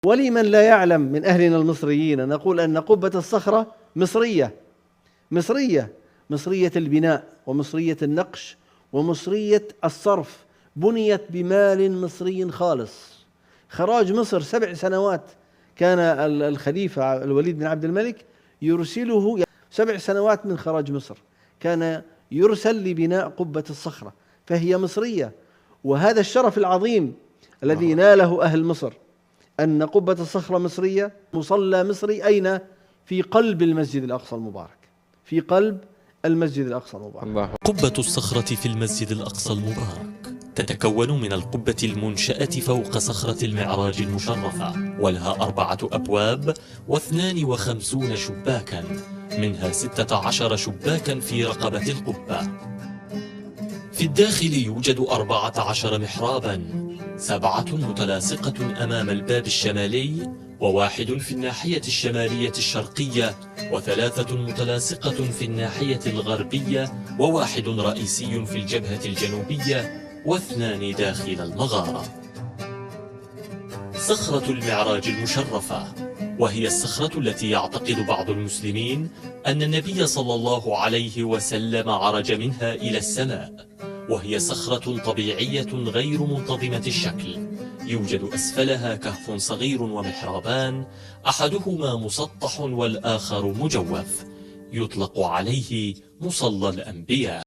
ولمن لا يعلم من أهلنا المصريين نقول أن قبة الصخرة مصرية البناء ومصرية النقش ومصرية الصرف، بنيت بمال مصري خالص. خراج مصر 7 سنوات كان الخليفة الوليد بن عبد الملك يرسله 7 سنوات من خراج مصر كان يرسل لبناء قبة الصخرة، فهي مصرية. وهذا الشرف العظيم الذي ناله أهل مصر أن قبة الصخرة مصرية، مصلى مصري، أين؟ في قلب المسجد الأقصى المبارك، في قلب المسجد الأقصى المبارك. قبة الصخرة في المسجد الأقصى المبارك تتكون من القبة المنشأة فوق صخرة المعراج المشرفة، ولها 4 أبواب و52 شباكا، منها 16 شباكا في رقبة القبة. في الداخل يوجد 14 محرابا، 7 متلاصقة أمام الباب الشمالي، و1 في الناحية الشمالية الشرقية، و3 متلاصقة في الناحية الغربية، و1 رئيسي في الجبهة الجنوبية، و2 داخل المغارة. صخرة المعراج المشرفة، وهي الصخرة التي يعتقد بعض المسلمين أن النبي صلى الله عليه وسلم عرج منها إلى السماء، وهي صخرة طبيعية غير منتظمة الشكل، يوجد أسفلها كهف صغير ومحرابان، أحدهما مسطح والآخر مجوف، يطلق عليه مصلى الأنبياء.